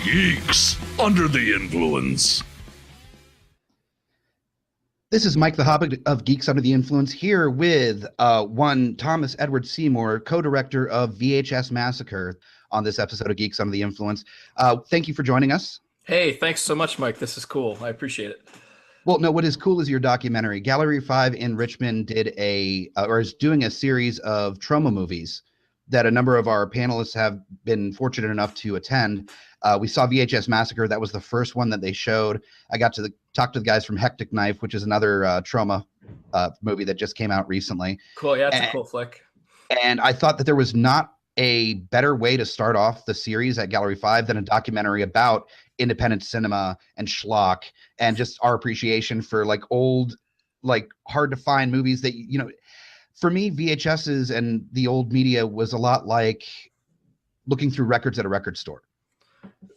Geeks Under the Influence. This is Mike the Hobbit of Geeks Under the Influence here with one Thomas Edward Seymour, co-director of VHS Massacre on this episode of Geeks Under the Influence. Thank you for joining us. Hey, thanks so much, Mike. This is cool. I appreciate it. Well, no, what is cool is your documentary. Gallery 5 in Richmond is doing a series of trauma movies that a number of our panelists have been fortunate enough to attend. We saw VHS Massacre. That was the first one that they showed. I got to talk to the guys from Hectic Knife, which is another trauma movie that just came out recently. Cool. Yeah, it's a cool flick. And I thought that there was not a better way to start off the series at Gallery 5 than a documentary about independent cinema and schlock and just our appreciation for like old, like hard to find movies that, you know, for me, VHSs and the old media was a lot like looking through records at a record store.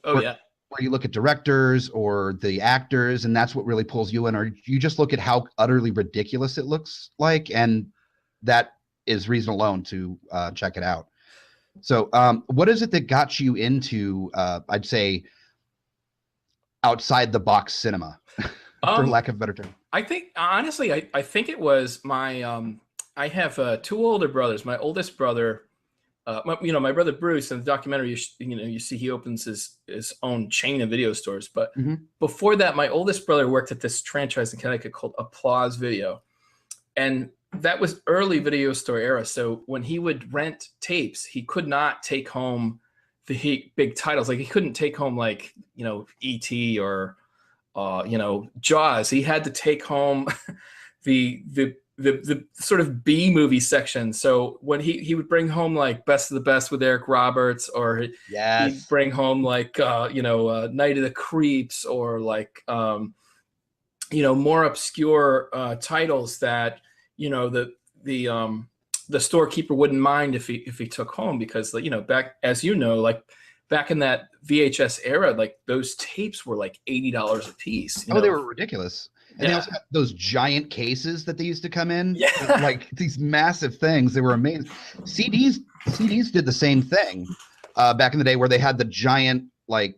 Oh, yeah. Where you look at directors or the actors, and that's what really pulls you in, or you just look at how utterly ridiculous it looks like, and that is reason alone to check it out. So what is it that got you into, I'd say, outside the box cinema, for lack of a better term? I think, honestly, I think it was my, I have two older brothers. My oldest brother, my brother Bruce, in the documentary, you see he opens his own chain of video stores. But before that, my oldest brother worked at this franchise in Connecticut called Applause Video. And that was early video store era. So when he would rent tapes, he could not take home the big titles. Like he couldn't take home like, E.T. or, Jaws. He had to take home the sort of B movie section. So when he would bring home like Best of the Best with Eric Roberts, or he'd bring home like Night of the Creeps, or like more obscure titles that the storekeeper wouldn't mind if he took home, because back in that VHS era, like those tapes were like $80 a piece. They were ridiculous. And they also had those giant cases that they used to come in, like these massive things. They were amazing. CDs did the same thing back in the day, where they had the giant, like,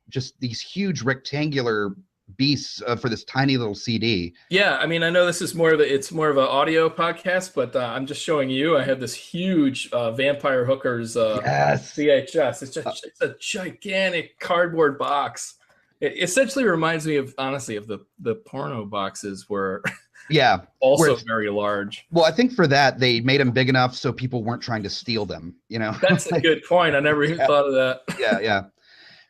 just these huge rectangular beasts for this tiny little CD. Yeah, I mean, I know this is more of an audio podcast, but I'm just showing you. I have this huge Vampire Hookers VHS. It's a gigantic cardboard box. It essentially reminds me of, honestly, of the porno boxes were also very large. Well, I think for that, they made them big enough so people weren't trying to steal them, That's a good point. I never even thought of that. Yeah.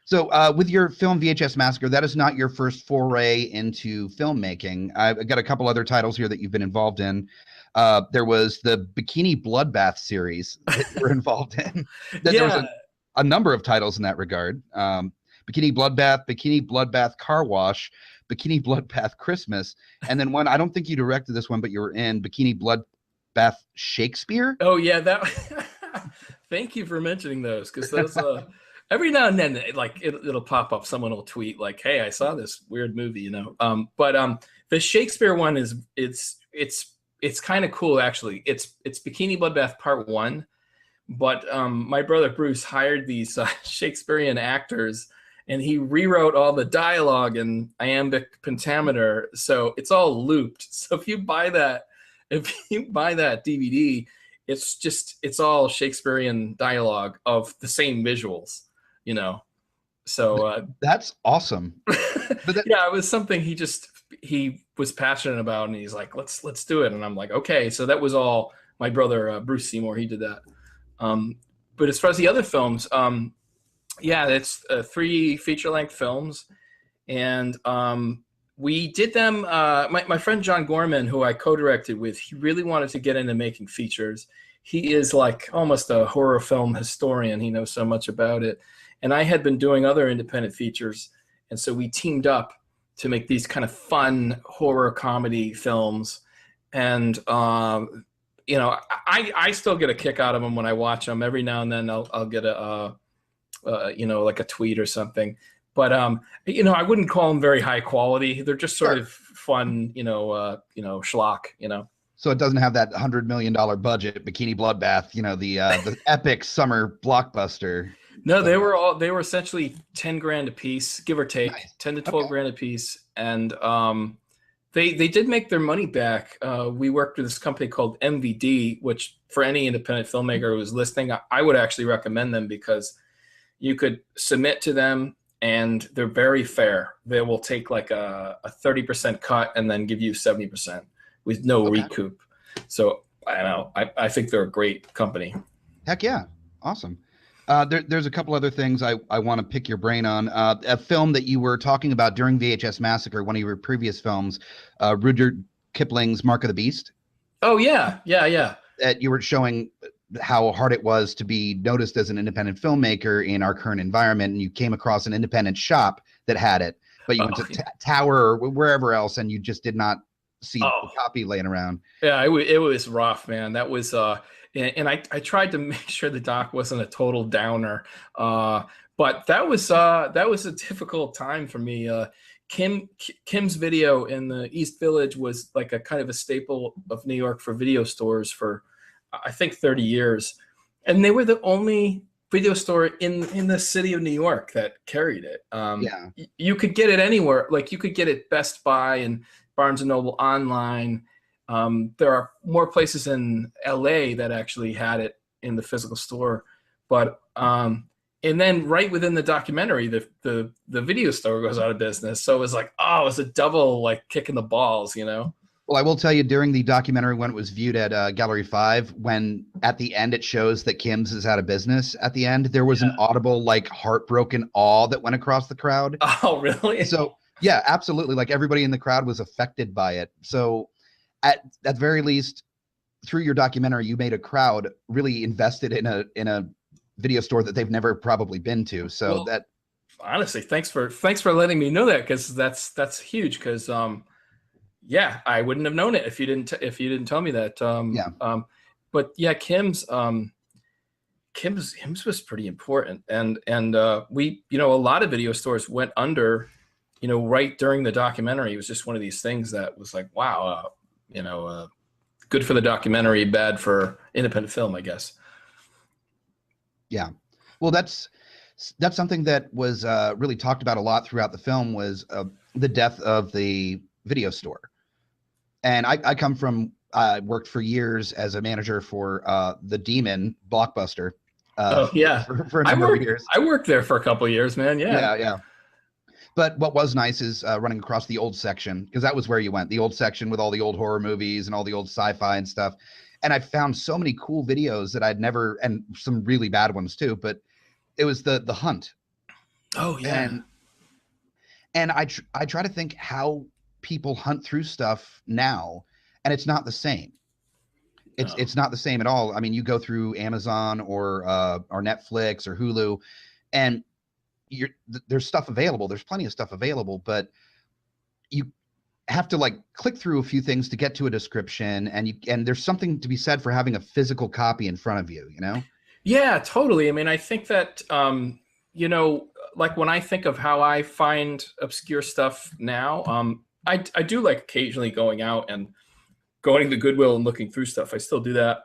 So with your film VHS Massacre, that is not your first foray into filmmaking. I've got a couple other titles here that you've been involved in. There was the Bikini Bloodbath series that you were involved in. There was a number of titles in that regard. Bikini Bloodbath Car Wash, Bikini Bloodbath Christmas, and then one, I don't think you directed this one, but you were in Bikini Bloodbath Shakespeare. Oh yeah, that. Thank you for mentioning those, because those every now and then, like it'll pop up. Someone will tweet like, "Hey, I saw this weird movie," But the Shakespeare one it's kind of cool actually. It's Bikini Bloodbath Part 1, but my brother Bruce hired these Shakespearean actors, and he rewrote all the dialogue in iambic pentameter, so it's all looped. So if you buy that DVD, it's all Shakespearean dialogue of the same visuals, So that's awesome. It was something he was passionate about, and he's like, let's do it. And I'm like, okay. So that was all my brother Bruce Seymour. He did that. But as far as the other films, it's 3 feature-length films, and we did them. My friend John Gorman, who I co-directed with, he really wanted to get into making features. He is like almost a horror film historian. He knows so much about it. And I had been doing other independent features, and so we teamed up to make these kind of fun horror comedy films. And I still get a kick out of them when I watch them. Every now and then I'll get like a tweet or something. But I wouldn't call them very high quality. They're just sort of fun, schlock, So it doesn't have that $100 million budget, Bikini Bloodbath, the epic summer blockbuster. No, they were essentially 10 grand a piece, give or take, Nice. 10 to 12 Okay. grand a piece. And they did make their money back. We worked with this company called MVD, which for any independent filmmaker who's listening, I would actually recommend them because you could submit to them and they're very fair. They will take like a 30% cut and then give you 70% with no Okay. recoup. So I don't know. I think they're a great company. Heck yeah. Awesome. There's a couple other things I want to pick your brain on. A film that you were talking about during VHS Massacre, one of your previous films, Rudyard Kipling's Mark of the Beast. Oh yeah, yeah. That you were showing how hard it was to be noticed as an independent filmmaker in our current environment, and you came across an independent shop that had it, but you went to Tower or wherever else, and you just did not see the copy laying around. Yeah, it was rough, man. That was and I tried to make sure the doc wasn't a total downer, but that was a difficult time for me. Kim's Video in the East Village was like a kind of a staple of New York for video stores for I think 30 years, and they were the only video store in the city of New York that carried it. Yeah. You could get it anywhere. Like you could get it Best Buy and Barnes and Noble online. There are more places in LA that actually had it in the physical store, but and then right within the documentary, the video store goes out of business. So it was like, oh, it was a double like kick in the balls, you know? Well, I will tell you during the documentary when it was viewed at Gallery 5, when at the end it shows that Kim's is out of business at the end, there was an audible, like heartbroken awe that went across the crowd. Oh, really? So yeah, absolutely. Like everybody in the crowd was affected by it. So at very least, through your documentary, you made a crowd really invested in a video store that they've never probably been to. So that honestly, thanks for letting me know that, because that's huge. Because yeah, I wouldn't have known it if you didn't tell me that. But yeah, Kim's was pretty important, and we, you know, a lot of video stores went under, you know, right during the documentary. It was just one of these things that was like, wow, you know, good for the documentary, bad for independent film, I guess. Yeah, well, that's something that was really talked about a lot throughout the film, was the death of the video store. And I come from, worked for years as a manager for the Demon Blockbuster. For a number of years. I worked there for a couple of years, man. Yeah. But what was nice is running across the old section, because that was where you went, the old section with all the old horror movies and all the old sci-fi and stuff. And I found so many cool videos that I'd never, and some really bad ones too, but it was the hunt. Oh yeah. And I try to think how people hunt through stuff now, and it's not the same. It's not the same at all. I mean, you go through Amazon or Netflix or Hulu, and there's stuff available. There's plenty of stuff available, but you have to like click through a few things to get to a description, and there's something to be said for having a physical copy in front of you, you know? Yeah, totally. I mean, I think that you know, like when I think of how I find obscure stuff now, I do like occasionally going out and going to Goodwill and looking through stuff. I still do that.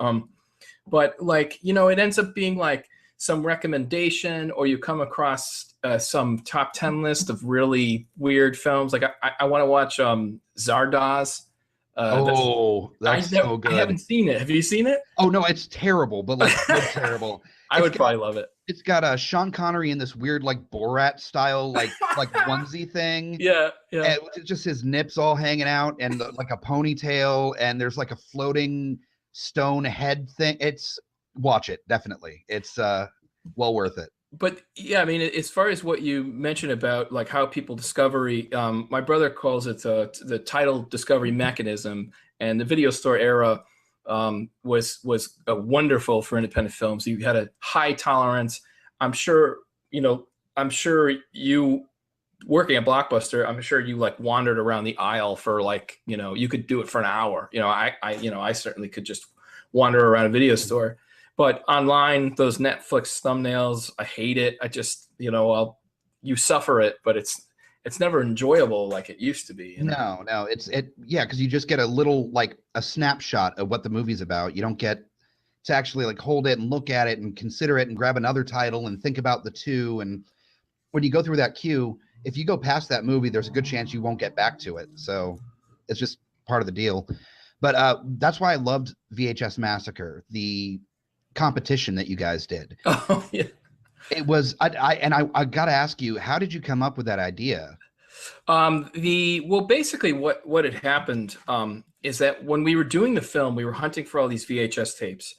But like, you know, it ends up being like some recommendation, or you come across some top 10 list of really weird films. Like I want to watch Zardoz. That's so good. I haven't seen it. Have you seen it? Oh no, it's terrible, but like it's terrible. I would probably love it. It's got Sean Connery in this weird like Borat style like onesie thing. Yeah. And it's just his nips all hanging out, and like a ponytail, and there's like a floating stone head thing. Watch it, definitely. It's well worth it. But yeah, I mean, as far as what you mentioned about like how people discovery, my brother calls it the title discovery mechanism, and the video store era was wonderful for independent films. You had a high tolerance. I'm sure you working at Blockbuster, I'm sure you like wandered around the aisle for like, you know, you could do it for an hour. You know, I certainly could just wander around a video store. But online, those Netflix thumbnails, I hate it. I just, you know, you suffer it, but it's never enjoyable like it used to be. You know? No, yeah, because you just get a little, like a snapshot of what the movie's about. You don't get to actually like hold it and look at it and consider it and grab another title and think about the two. And when you go through that queue, if you go past that movie, there's a good chance you won't get back to it. So it's just part of the deal. But that's why I loved VHS Massacre, the competition that you guys did. Oh yeah. It was I got to ask you, how did you come up with that idea? Basically what had happened is that when we were doing the film, we were hunting for all these VHS tapes,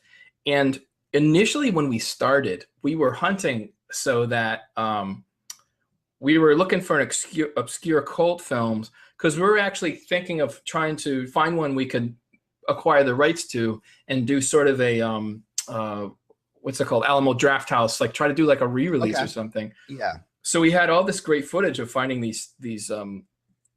and initially when we started, we were hunting so that we were looking for an obscure cult films, because we were actually thinking of trying to find one we could acquire the rights to and do sort of a what's it called, Alamo Drafthouse, like try to do like a re-release or something. Yeah. So we had all this great footage of finding these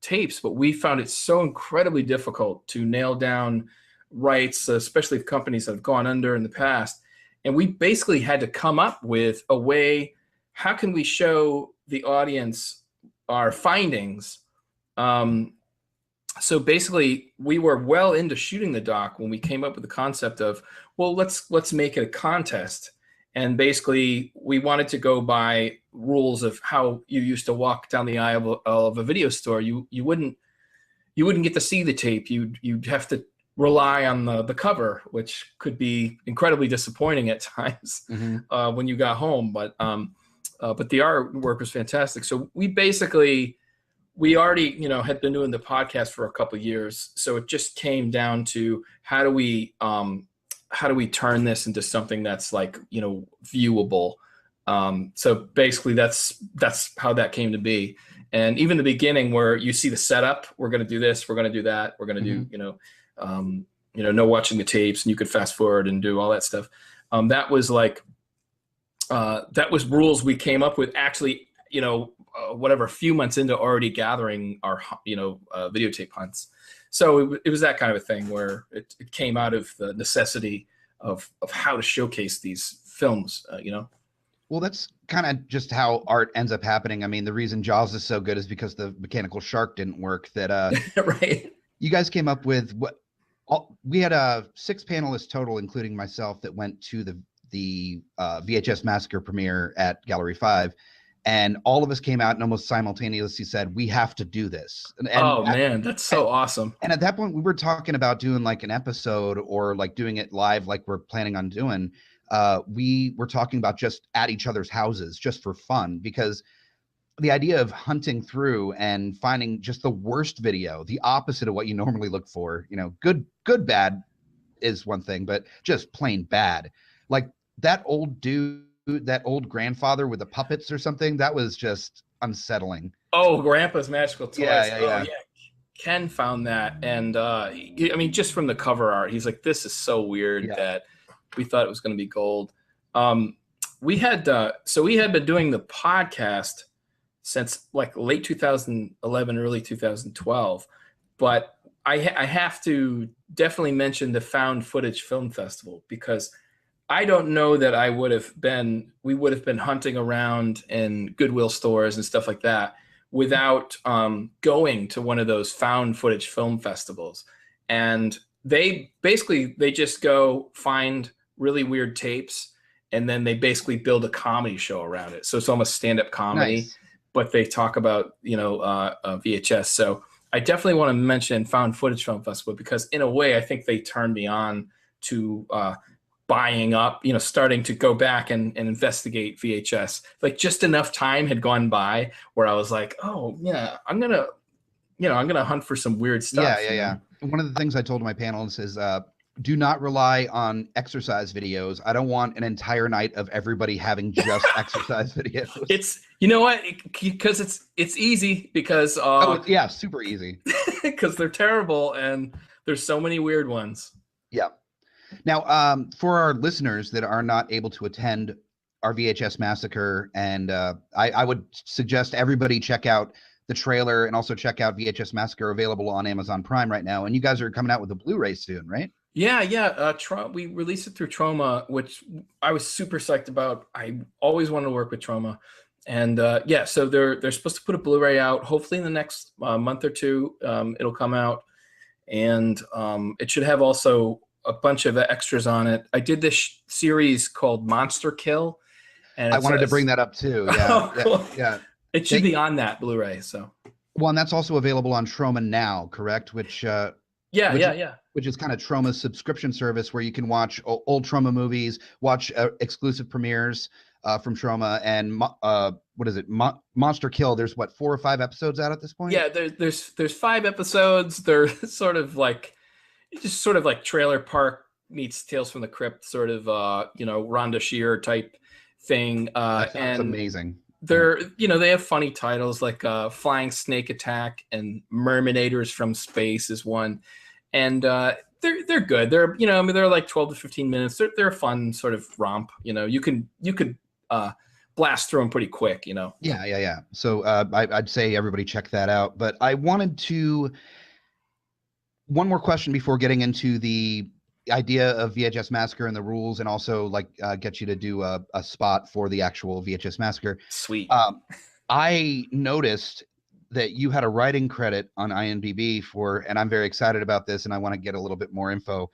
tapes, but we found it so incredibly difficult to nail down rights, especially if companies that have gone under in the past. And we basically had to come up with a way, how can we show the audience our findings? So basically, we were well into shooting the doc when we came up with the concept of, well, let's make it a contest. And basically, we wanted to go by rules of how you used to walk down the aisle of a video store. You wouldn't get to see the tape. You'd have to rely on the cover, which could be incredibly disappointing at times when you got home. But the artwork was fantastic. So we already, had been doing the podcast for a couple of years. So it just came down to how do we turn this into something that's like, viewable. So basically that's how that came to be. And even the beginning where you see the setup, we're going to do this, we're going to do that, we're going to do, no watching the tapes, and you could fast forward and do all that stuff. That was rules we came up with actually, a few months into already gathering our, videotape hunts. So it was that kind of a thing where it came out of the necessity of how to showcase these films, Well, that's kind of just how art ends up happening. I mean, the reason Jaws is so good is because the mechanical shark didn't work. That right. You guys came up with we had 6 panelists total, including myself, that went to the VHS Massacre premiere at Gallery 5. And all of us came out and almost simultaneously said, we have to do this. Man, that's so awesome. And at that point, we were talking about doing like an episode or like doing it live like we're planning on doing. We were talking about just at each other's houses just for fun, because the idea of hunting through and finding just the worst video, the opposite of what you normally look for, good, bad is one thing, but just plain bad. Like that old dude, that old grandfather with the puppets or something, that was just unsettling. Oh, Grandpa's Magical Toys. Yeah. Ken found that, and just from the cover art, he's like, this is so weird that we thought it was going to be gold. We had been doing the podcast since like late 2011, early 2012, but I have to definitely mention the Found Footage Film Festival, because I don't know that we would have been hunting around in Goodwill stores and stuff like that without going to one of those found footage film festivals. And they just go find really weird tapes, and then they basically build a comedy show around it. So it's almost stand-up comedy, nice. But they talk about, VHS. So I definitely want to mention Found Footage Film Festival, because in a way, I think they turned me on to buying up, starting to go back and investigate VHS. Like just enough time had gone by where I was like, oh yeah, I'm gonna hunt for some weird stuff. Yeah. One of the things I told my panelists is do not rely on exercise videos. I don't want an entire night of everybody having just exercise videos. It's because it's easy, because super easy. Because they're terrible and there's so many weird ones. Yeah. Now, for our listeners that are not able to attend our VHS Massacre, and I would suggest everybody check out the trailer and also check out VHS Massacre, available on Amazon Prime right now. And you guys are coming out with a Blu-ray soon, right? Yeah. We released it through Troma, which I was super psyched about. I always wanted to work with Troma. And so they're supposed to put a Blu-ray out, hopefully in the next month or two. It'll come out. And it should have also a bunch of extras on it. I did this series called Monster Kill, and I wanted to bring that up too. Yeah, Oh, cool. yeah. It should be on that Blu-ray. So, well, and that's also available on Troma Now, correct? Which is kind of Troma's subscription service where you can watch old Troma movies, watch exclusive premieres from Troma, and what is it? Monster Kill. There's what, 4 or 5 episodes out at this point? Yeah, there's 5 episodes. They're sort of like Trailer Park meets Tales from the Crypt, sort of Rhonda Shear type thing. That sounds amazing. They're they have funny titles like Flying Snake Attack and Mermaiders from Space is one, and they're good. They're they're like 12 to 15 minutes. They're a fun sort of romp. You could blast through them pretty quick. Yeah. So I'd say everybody check that out. But I wanted to one more question before getting into the idea of VHS Massacre and the rules, and also like get you to do a spot for the actual VHS Massacre. Sweet. I noticed that you had a writing credit on IMDb and I'm very excited about this, and I want to get a little bit more info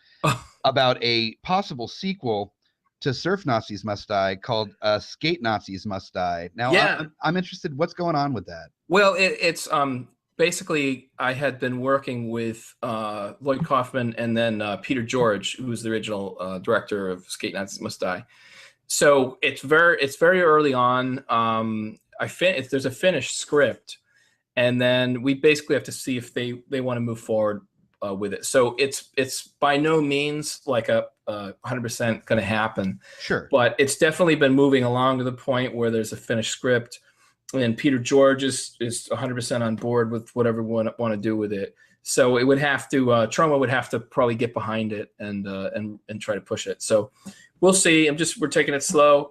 about a possible sequel to Surf Nazis Must Die called Skate Nazis Must Die. Now, yeah. I'm interested. What's going on with that? Well, it's basically, I had been working with Lloyd Kaufman and then Peter George, who was the original director of Skate Nazis Must Die. So it's very early on. There's a finished script, and then we basically have to see if they want to move forward with it. So it's by no means like a 100% going to happen. Sure, but it's definitely been moving along to the point where there's a finished script. And Peter George is 100% on board with whatever we want to do with it. So it would have to Troma would have to probably get behind it and try to push it. So we'll see. We're taking it slow.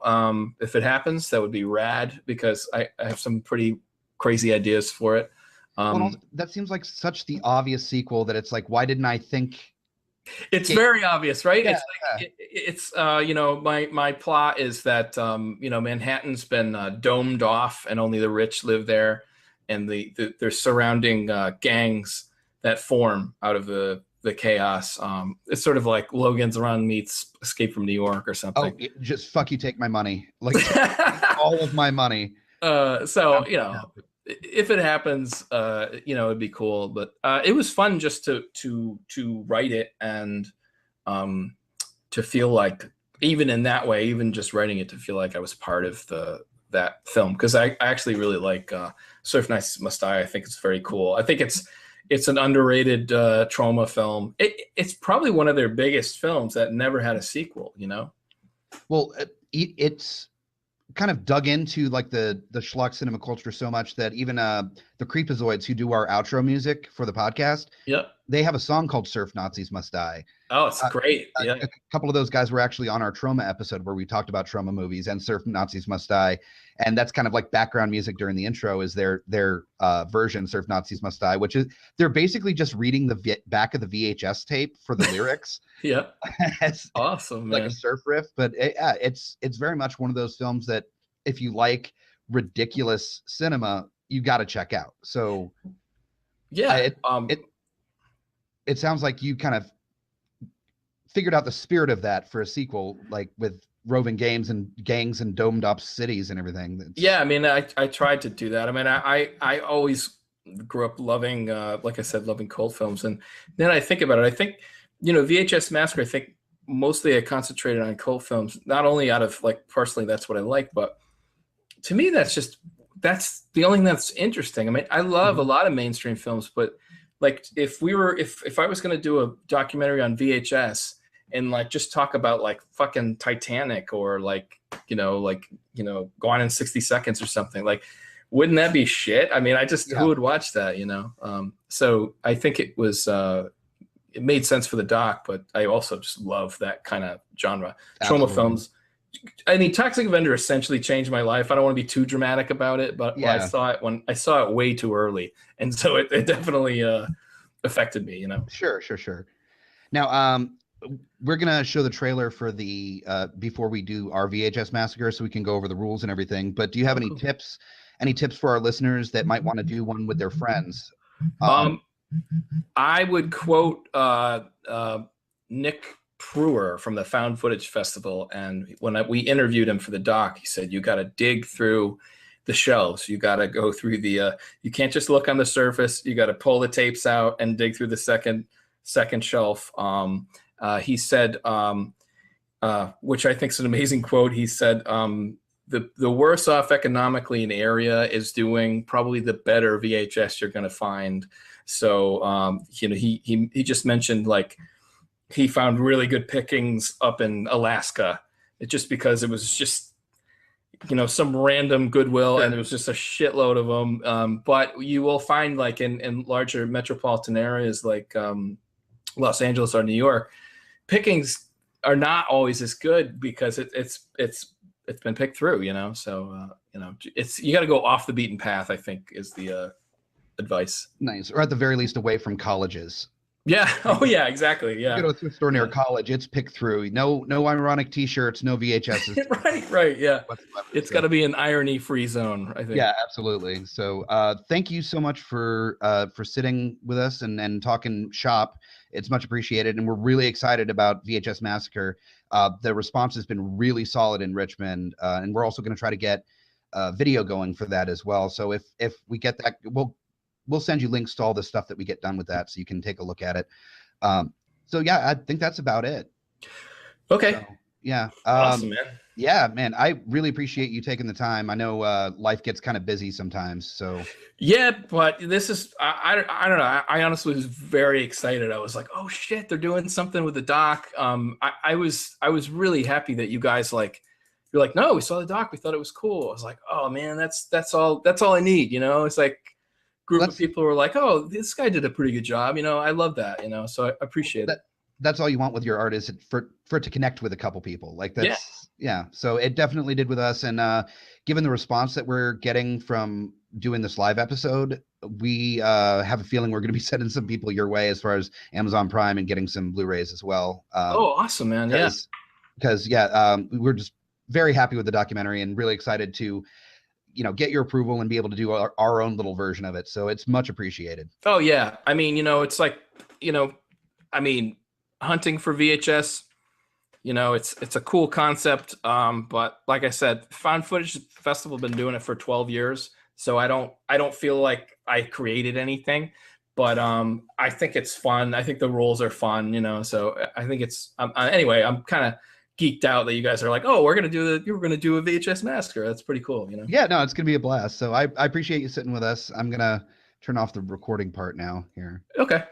If it happens, that would be rad because I have some pretty crazy ideas for it. Well, that seems like such the obvious sequel that it's like, why didn't I think? It's very obvious, right? Yeah, it's my plot is that Manhattan's been domed off and only the rich live there, and their surrounding gangs that form out of the chaos. It's sort of like Logan's Run meets Escape from New York or something. Oh, just fuck you, take my money, like all of my money. If it happens, it'd be cool. But it was fun just to write it and to feel like, even in that way, even just writing it, to feel like I was part of that film, because I actually really like Surf Nazis Must Die. I think it's very cool. I think it's an underrated Troma film. It's probably one of their biggest films that never had a sequel. Well, it's kind of dug into like the schlock cinema culture so much that even the Creepazoids, who do our outro music for the podcast, they have a song called Surf Nazis Must Die. Oh, it's great. Yeah. A couple of those guys were actually on our Troma episode where we talked about Troma movies, and Surf Nazis Must Die. And that's kind of like background music during the intro is their version, Surf Nazis Must Die, which is they're basically just reading the back of the VHS tape for the lyrics. Yeah. Awesome, like man. a surf riff. But it's very much one of those films that if you like ridiculous cinema, you got to check out. So yeah, it sounds like you kind of figured out the spirit of that for a sequel, like with roving gangs and domed up cities and everything. Yeah, I mean, I tried to do that. I mean, I always grew up loving, like I said, loving cult films. And then I think about it. I think, VHS Massacre, I think mostly I concentrated on cult films, not only out of like, personally, that's what I like, but to me, that's the only thing that's interesting. I mean, I love a lot of mainstream films, but like if I was going to do a documentary on VHS and like just talk about like fucking Titanic or like Gone in 60 Seconds or something, like, wouldn't that be shit? I mean, who would watch that, So I think it was, it made sense for the doc, but I also just love that kind of genre. Troma films. I mean, Toxic Avenger essentially changed my life. I don't want to be too dramatic about it, but I saw it way too early. And so it definitely affected me, Sure. Now, we're going to show the trailer for the before we do our VHS Massacre, so we can go over the rules and everything. But do you have any tips for our listeners that might want to do one with their friends? I would quote Nick Brewer from the Found Footage Festival, and when we interviewed him for the doc, he said you got to dig through the shelves. You got to go through the. You can't just look on the surface. You got to pull the tapes out and dig through the second shelf. He said, which I think is an amazing quote. He said, the worse off economically an area is doing, probably the better VHS you're going to find. So he just mentioned like. He found really good pickings up in Alaska. Just because it was just, some random Goodwill, and it was just a shitload of them. But you will find like in larger metropolitan areas like Los Angeles or New York, pickings are not always as good because it's been picked through. So you got to go off the beaten path, I think, is the advice. Nice, or at the very least away from colleges. Yeah. Oh, yeah. Exactly. Yeah. You go to a thrift store near college, it's picked through. No ironic T-shirts, no VHSs. Right. Yeah. It's got to be an irony-free zone, I think. Yeah, absolutely. So, thank you so much for sitting with us and talking shop. It's much appreciated, and we're really excited about VHS Massacre. The response has been really solid in Richmond, and we're also going to try to get video going for that as well. So if we get that, we'll send you links to all the stuff that we get done with that, so you can take a look at it. So yeah, I think that's about it. Okay. So, yeah. Awesome, man. Yeah, man. I really appreciate you taking the time. I know life gets kind of busy sometimes, so. Yeah, but this is I don't know. I honestly was very excited. I was like, oh shit, they're doing something with the doc. I was really happy that you guys you're like, no, we saw the doc, we thought it was cool. I was like, oh man, that's all I need. It's like. Group of people were like, oh, this guy did a pretty good job. I love that, so I appreciate it. That's all you want with your art, is for it to connect with a couple people. Like that's, yeah. So it definitely did with us. And given the response that we're getting from doing this live episode, we have a feeling we're going to be sending some people your way as far as Amazon Prime and getting some Blu-rays as well. Oh, awesome, man. Because we're just very happy with the documentary and really excited to get your approval and be able to do our own little version of it. So it's much appreciated. Oh yeah. I mean, it's like, hunting for VHS, it's a cool concept. But like I said, Found Footage Festival have been doing it for 12 years. So I don't feel like I created anything, but I think it's fun. I think the rules are fun, so I think it's, anyway, I'm kind of geeked out that you guys are like, oh, we're gonna do a VHS Massacre. That's pretty cool, Yeah, no, it's gonna be a blast. So I appreciate you sitting with us. I'm gonna turn off the recording part now here. Okay.